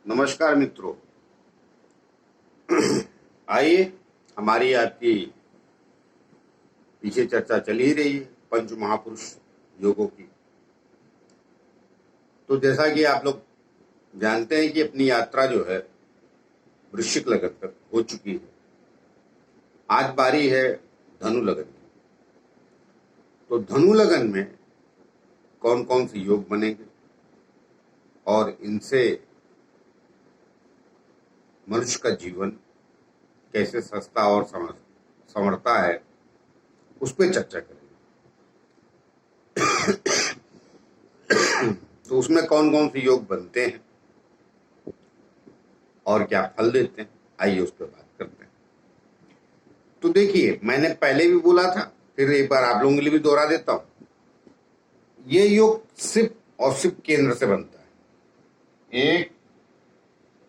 नमस्कार मित्रों। आइए, हमारी आपकी पीछे चर्चा चल ही रही है पंच महापुरुष योगों की। तो जैसा कि आप लोग जानते हैं कि अपनी यात्रा जो है वृश्चिक लगन तक हो चुकी है। आज बारी है धनु लगन की। तो धनु लगन में कौन कौन से योग बनेंगे और इनसे मनुष्य का जीवन कैसे सस्ता और संवरता है, उस पर चर्चा करेंगे। तो उसमें कौन कौन से योग बनते हैं और क्या फल देते हैं, आइए उस पर बात करते हैं। तो देखिए, मैंने पहले भी बोला था, फिर एक बार आप लोगों के लिए भी दोहरा देता हूं। ये योग सिर्फ और सिर्फ केंद्र से बनता है। 1,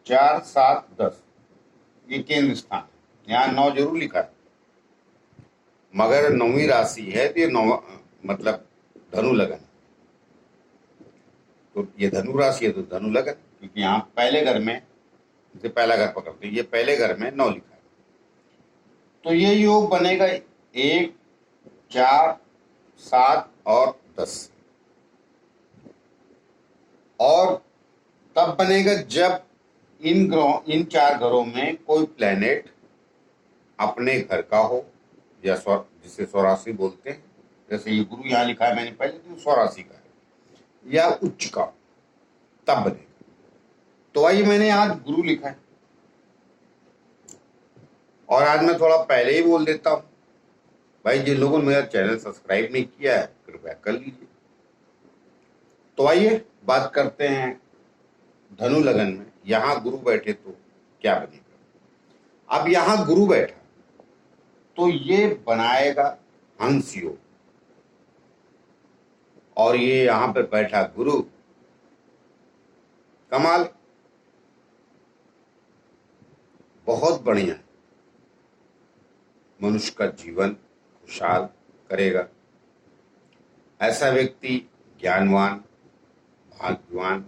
4, 7, 10 ये केंद्र स्थान है। यहाँ 9 जरूर लिखा है, मगर 9वीं राशि है तो ये 9 मतलब धनु लगन। तो ये धनु राशि है तो धनु लगन, क्योंकि यहाँ पहले घर में जैसे पहला घर पकड़ते हैं, ये पहले घर में 9 लिखा है। तो ये योग बनेगा 1, 4, 7 और 10। और तब बनेगा जब इन 4 घरों में कोई प्लेनेट अपने घर का हो, या जिसे स्वराशि बोलते हैं। जैसे ये गुरु यहाँ लिखा है मैंने पहले, तो स्वराशि का है या उच्च का, तब बनेगा। तो आइए, मैंने आज गुरु लिखा है और आज मैं थोड़ा पहले ही बोल देता हूं, भाई जिन लोगों ने मेरा चैनल सब्सक्राइब नहीं किया है कृपया कर लीजिए। तो आइए बात करते हैं धनु लगन में यहां गुरु बैठे तो क्या बनेगा। अब यहां गुरु बैठा तो ये बनाएगा हंस योग, और ये यहां पे बैठा गुरु, कमाल, बहुत बढ़िया है। मनुष्य का जीवन खुशहाल करेगा। ऐसा व्यक्ति ज्ञानवान, भाग्यवान,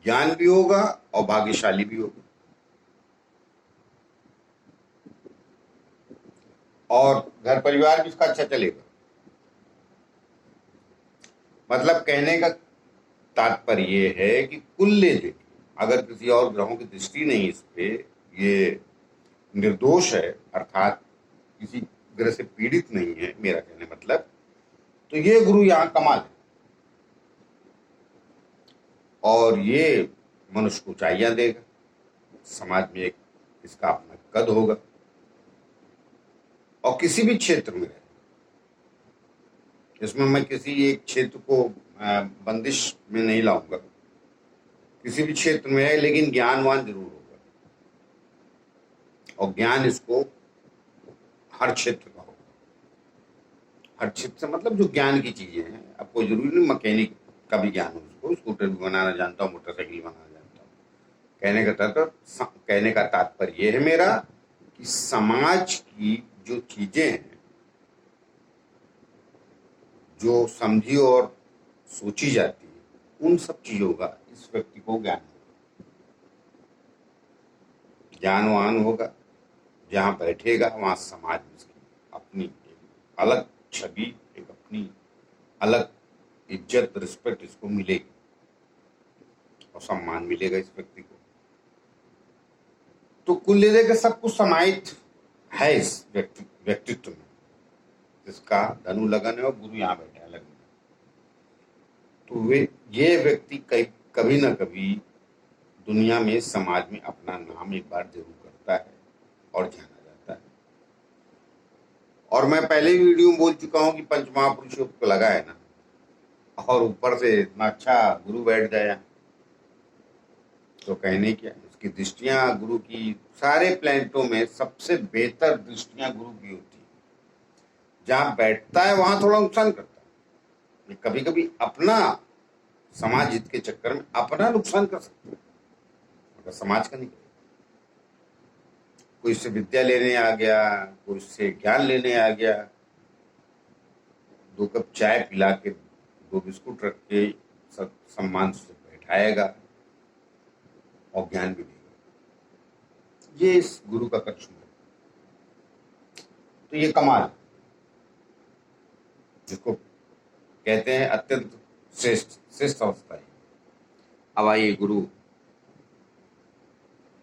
ज्ञान भी होगा और भाग्यशाली भी होगा। और घर परिवार भी इसका अच्छा चलेगा। मतलब कहने का तात्पर्य ये है कि कुल देखिए, अगर किसी और ग्रहों की दृष्टि नहीं इस पे, ये निर्दोष है, अर्थात किसी ग्रह से पीड़ित नहीं है, मेरा कहने मतलब, तो ये गुरु यहां कमाल है। और ये मनुष्य को ऊंचाइयां देगा, समाज में एक इसका अपना कद होगा। और किसी भी क्षेत्र में रहे, इसमें मैं किसी एक क्षेत्र को बंदिश में नहीं लाऊंगा, किसी भी क्षेत्र में है लेकिन ज्ञानवान जरूर होगा। और ज्ञान इसको हर क्षेत्र का होगा। हर क्षेत्र से मतलब जो ज्ञान की चीजें हैं, अब कोई जरूरी नहीं मैकेनिक का भी ज्ञान हो, उसको स्कूटर भी बनाना जानता हूँ, मोटरसाइकिल बनाना जानता हूँ। कहने का तात्पर्य यह है मेरा कि समाज की जो चीजें हैं, जो समझी और सोची जाती है, उन सब चीजों का इस व्यक्ति को ज्ञान होगा, ज्ञानवान होगा। जहां बैठेगा वहां समाज में उसकी अपनी एक अलग छवि, एक अपनी अलग इज्जत, रिस्पेक्ट इसको मिलेगी और सम्मान मिलेगा इस व्यक्ति को। तो कुल लेकर सब कुछ समाहित है इस व्यक्तित्व में, जिसका धनु लगन है और गुरु यहाँ बैठा है लगन में। तो ये व्यक्ति कभी ना कभी दुनिया में, समाज में अपना नाम एक बार जरूर करता है और जाना जाता है। और मैं पहले ही वीडियो में बोल चुका हूं कि पंच महापुरुषों को लगा है ना, और ऊपर से इतना अच्छा गुरु बैठ जाए तो कहने क्या। उसकी दृष्टियां गुरु की सारे प्लैनेटों में सबसे बेहतर दृष्टियां गुरु की होती है। जहां बैठता है वहां थोड़ा नुकसान करता है, कभी कभी अपना समाज हित के चक्कर में अपना नुकसान कर सकता है, मगर समाज का नहीं करेगा। कोई उससे विद्या लेने आ गया, कोई उससे ज्ञान लेने आ गया, 2 कप चाय पिला के 2 बिस्कुट रख के सम्मान से बैठाएगा, और ज्ञान भी देगा। ये इस गुरु का करिश्मा है। तो ये कमाल, जिसको कहते हैं अत्यंत श्रेष्ठ श्रेष्ठ अवस्था है। अब आइए गुरु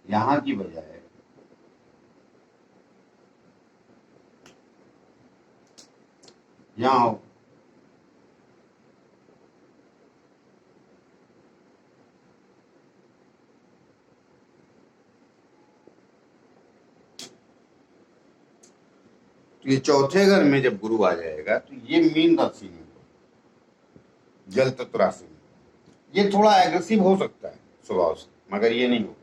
यहां की बजाय यहां आओ। तो ये चौथे घर में जब गुरु आ जाएगा तो ये मीन राशि में, जल तत्व राशि में, ये थोड़ा एग्रेसिव हो सकता है स्वभाव से, मगर ये नहीं होगा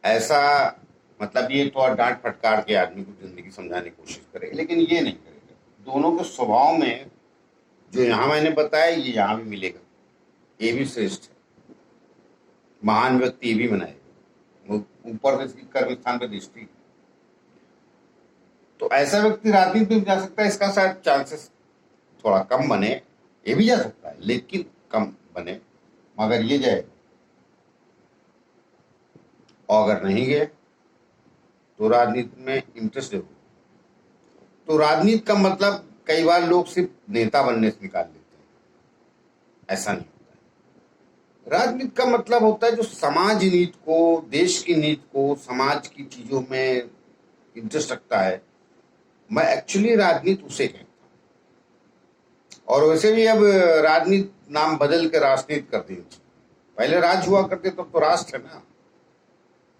ऐसा। मतलब ये थोड़ा डांट फटकार के आदमी को जिंदगी समझाने की कोशिश करेगा, लेकिन ये नहीं करेगा। दोनों के स्वभाव में जो यहां मैंने बताया ये यहां भी मिलेगा। ये भी श्रेष्ठ है, महान व्यक्ति ये भी बनाएगा। ऊपर से इसकी कर्म स्थान पर दृष्टि, तो ऐसा व्यक्ति राजनीति में जा सकता है। इसका शायद चांसेस थोड़ा कम बने, ये भी जा सकता है लेकिन कम बने, मगर ये जाए। और अगर नहीं गए तो राजनीति में इंटरेस्ट जरूर। तो राजनीति का मतलब कई बार लोग सिर्फ नेता बनने से निकाल लेते हैं, ऐसा नहीं होता है। राजनीति का मतलब होता है जो समाज नीति को, देश की नीति को, समाज की चीजों में इंटरेस्ट रखता है। मैं एक्चुअली राजनीति उसे कहता हूँ। और वैसे भी अब राजनीति नाम बदल के राजनीति कर दी। पहले राज हुआ करते तो राष्ट्र है ना,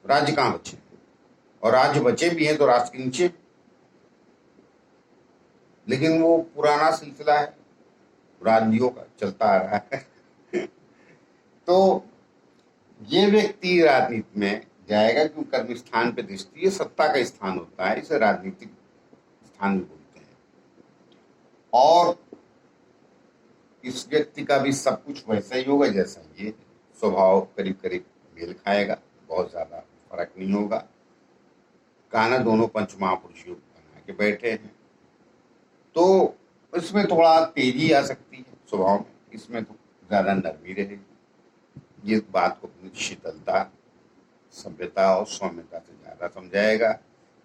राज्य कहाँ बचे, और राज्य बचे भी हैं तो राष्ट्र के नीचे। लेकिन वो पुराना सिलसिला है राज्यों का, चलता आ रहा है। तो ये व्यक्ति राजनीति में जाएगा क्यों? कर्म स्थान पे दृष्टि, ये सत्ता का स्थान होता है, इसे राजनीतिक स्थान भी बोलते हैं। और इस व्यक्ति का भी सब कुछ वैसा ही होगा जैसा ये, स्वभाव करीब करीब मेल खाएगा, बहुत ज्यादा फर्क नहीं होगा। कहना दोनों पंच महापुरुष योग बना के बैठे हैं, तो इसमें थोड़ा तेजी आ सकती है स्वभाव में, इसमें तो ज्यादा नरमी रहेगी। ये बात को अपनी शीतलता, सभ्यता और सौम्यता से ज्यादा समझाएगा।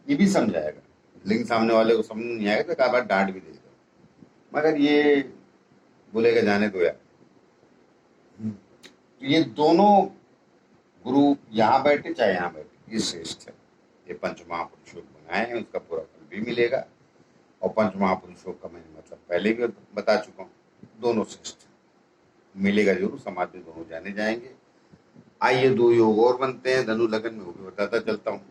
ये भी समझाएगा, लेकिन सामने वाले को समझ नहीं आएगा तो कई बार डांट भी देगा, मगर ये बोलेगा जाने दो यार। तो ये दोनों गुरु यहाँ बैठे चाहे यहाँ बैठे, ये श्रेष्ठ है। ये पंच महापुरुषों को बनाए हैं, उसका पूरा फल भी मिलेगा। और पंच महापुरुषों का मैंने मतलब पहले भी बता चुका हूँ, दोनों श्रेष्ठ मिलेगा जरूर, समाज में दोनों जाने जाएंगे। आइए दो योग और बनते हैं धनु लगन में, वो भी बताता चलता हूँ।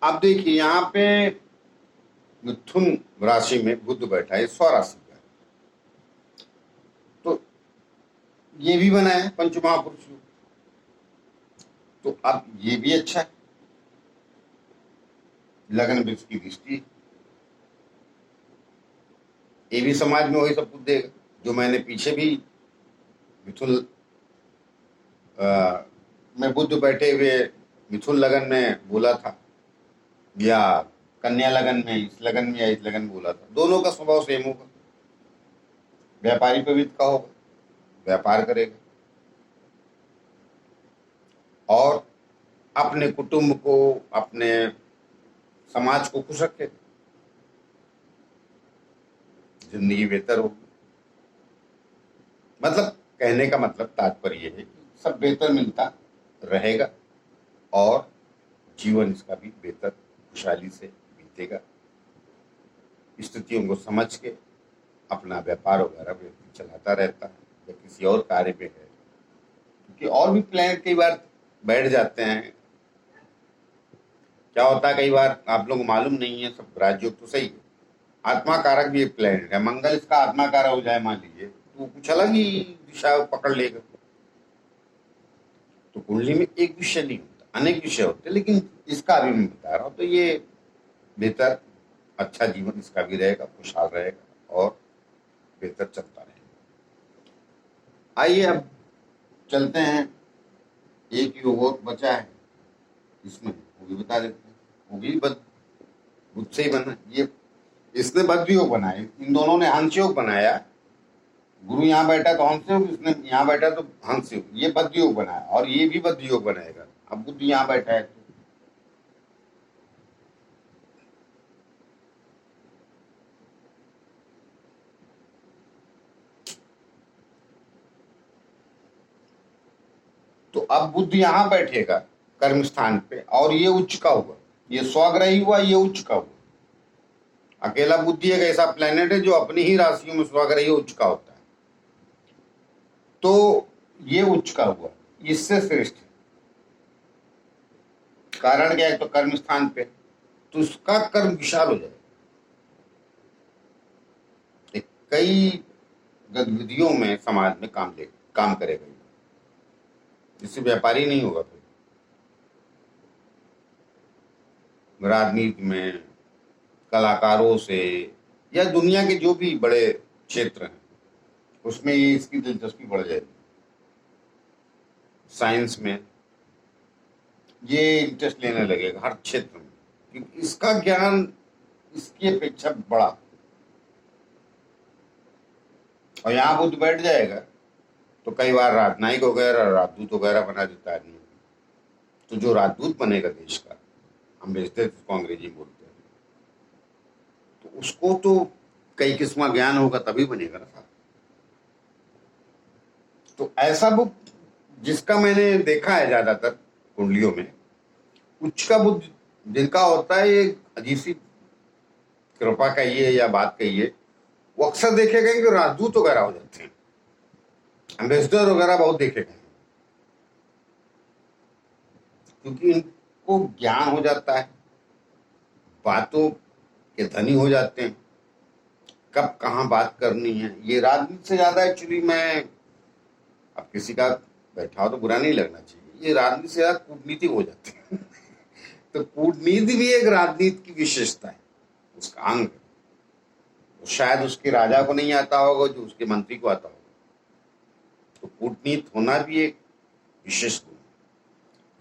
अब देखिए यहाँ पे मिथुन राशि में बुध बैठा है, स्वराशि का, तो ये भी बना है पंच महापुरुष। तो अब ये भी अच्छा है, लगन वृक्ष की दृष्टि, ये भी समाज में वही सब कुछ देगा जो मैंने पीछे भी मिथुन में बुध बैठे हुए मिथुन लगन में बोला था, या कन्या लगन में, इस लगन में या इस लगन में बोला था। दोनों का स्वभाव सेम होगा, व्यापारी प्रवृत्ति का होगा, व्यापार करेगा और अपने कुटुंब को, अपने समाज को खुश रखेगा, जिंदगी बेहतर होगी। मतलब कहने का मतलब तात्पर्य है कि सब बेहतर मिलता रहेगा और जीवन इसका भी बेहतर खुशहाली से बीतेगा। स्थितियों को समझ के अपना व्यापार वगैरह व्यक्ति चलाता रहता है, या किसी और कार्य पे है, क्योंकि और भी प्लान कई बार बैठ जाते हैं। क्या होता है कई बार आप लोग मालूम नहीं है, सब राजयोग तो सही है, आत्मा कारक भी एक प्लेनेट है। मंगल इसका आत्मा कारक हो जाए मान लीजिए, तो कुछ अलग ही दिशा पकड़ लेगा। तो कुंडली में एक विषय नहीं होता, अनेक विषय होते, लेकिन इसका अभी मैं बता रहा हूँ, तो ये बेहतर अच्छा जीवन इसका भी रहेगा, खुशहाल रहेगा और बेहतर चलता रहेगा। आइए अब चलते हैं, एक योग और बचा है इसमें, वो भी बता देते हैं। वो भी बुध से ही बना, ये इसने बद्ध योग बनाया, इन दोनों ने हंस योग बनाया। गुरु यहाँ बैठा तो हंस योग, इसने यहाँ बैठा तो हंस योग, ये बद्ध योग बनाया और ये भी बद्ध योग बनाएगा। अब बुध यहाँ बैठा है तो अब बुध यहाँ बैठेगा कर्म स्थान पे और ये उच्च का हुआ, ये स्वग्रही हुआ, ये उच्च का हुआ। अकेला बुद्धि एक ऐसा प्लेनेट है जो अपनी ही राशियों में स्वग्रही उच्च का होता है, तो ये उच्च का हुआ, इससे श्रेष्ठ है। कारण क्या है, तो कर्म स्थान पे, तो उसका कर्म विशाल हो जाएगा, कई गतिविधियों में समाज में काम करेगा, जिससे व्यापारी नहीं होगा फिर राजनीति में, कलाकारों से, या दुनिया के जो भी बड़े क्षेत्र हैं उसमें ये इसकी दिलचस्पी बढ़ जाएगी। साइंस में ये इंटरेस्ट लेने लगेगा हर क्षेत्र में, क्योंकि इसका ज्ञान इसकी अपेक्षा बड़ा। और यहाँ बुद्ध बैठ जाएगा तो कई बार राजनयिक वगैरह, राजदूत वगैरह बना देता है आदमी। तो जो राजदूत बनेगा देश का, हम भेजते हैं उसको अंग्रेजी बोलते हैं, तो उसको तो कई किस्म का ज्ञान होगा तभी बनेगा ना साहब। तो ऐसा बुद्ध जिसका मैंने देखा है ज्यादातर कुंडलियों में, उच्च का बुद्ध जिनका होता है, एक अजीब सी कृपा कहिए या बात कहिए, वो अक्सर देखे गए कि राजदूत वगैरह हो जाते हैं, एम्बेसडर वगैरह बहुत देखे गए, क्योंकि इनको ज्ञान हो जाता है, बातों के धनी हो जाते हैं, कब कहाँ बात करनी है। ये राजनीति से ज्यादा एक्चुअली, मैं अब किसी का बैठा हो तो बुरा नहीं लगना चाहिए, ये राजनीति से ज्यादा कूटनीति हो जाती है तो कूटनीति भी एक राजनीति की विशेषता है, उसका अंग है। तो शायद उसके राजा को नहीं आता होगा जो उसके मंत्री को आता होगा। तो कूटनीति होना भी एक विशेष गुण है।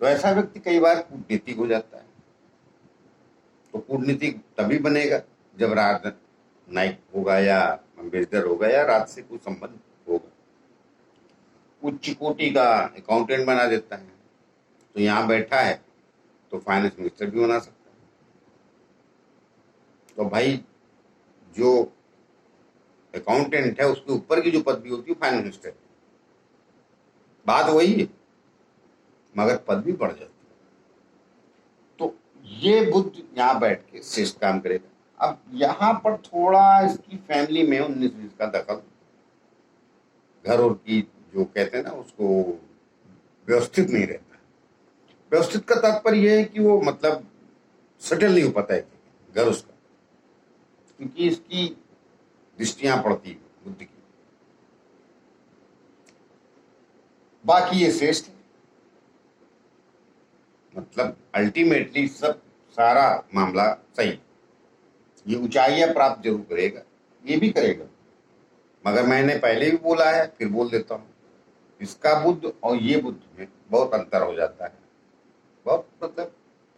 तो ऐसा व्यक्ति कई बार कूटनीतिक हो जाता है। तो कूटनीतिक तभी बनेगा जब राजनयिक होगा या अम्बेसडर होगा या राज से कोई संबंध होगा। उच्च कोटि का अकाउंटेंट बना देता है, तो यहाँ बैठा है तो फाइनेंस मिनिस्टर भी बना सकता है। तो भाई जो अकाउंटेंट है उसके ऊपर की जो पदवी होती है फाइनेंस मिनिस्टर, बात वही है, मगर पद भी बढ़ जाती है। तो ये बुद्ध यहाँ बैठ के श्रेष्ठ काम करेगा। अब यहाँ पर थोड़ा इसकी फैमिली में 19-20 का दखल, घर और की जो कहते हैं ना उसको व्यवस्थित नहीं रहता। व्यवस्थित का तात्पर्य यह है कि वो मतलब सेटल नहीं हो पाता है घर उसका, क्योंकि इसकी दृष्टियां पड़ती है बुद्धि की। बाकी ये श्रेष्ठ है, मतलब अल्टीमेटली सब सारा मामला सही। ये ऊंचाइयां प्राप्त जरूर करेगा, ये भी करेगा, मगर मैंने पहले भी बोला है फिर बोल देता हूँ, इसका बुद्ध और ये बुद्ध में बहुत अंतर हो जाता है, बहुत मतलब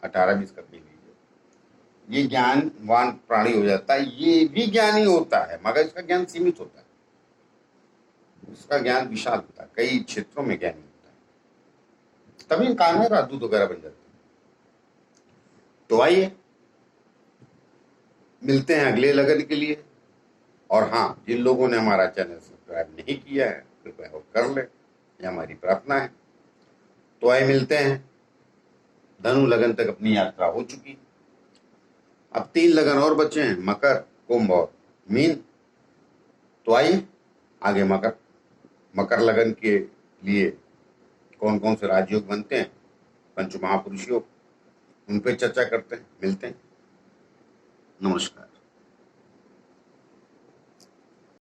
18-20 का पीढ़ी। ये ज्ञानवान प्राणी हो जाता है, ये भी ज्ञानी होता है मगर इसका ज्ञान सीमित होता है, इसका ज्ञान विशाल होता है, कई क्षेत्रों में ज्ञानी होता है, तभी काम है राजदूत वगैरह बन जाते हैं। तो आइए मिलते हैं अगले लगन के लिए। और हाँ, जिन लोगों ने हमारा चैनल सब्सक्राइब नहीं किया है कृपया वो कर ले, ये हमारी प्रार्थना है। तो आइए मिलते हैं, धनु लगन तक अपनी यात्रा हो चुकी, अब 3 लगन और बचे हैं, मकर, कुंभ और मीन। तो आइए आगे मकर लगन के लिए कौन कौन से राजयोग बनते हैं, पंच महापुरुष योग, उन पर चर्चा करते हैं। मिलते हैं, नमस्कार।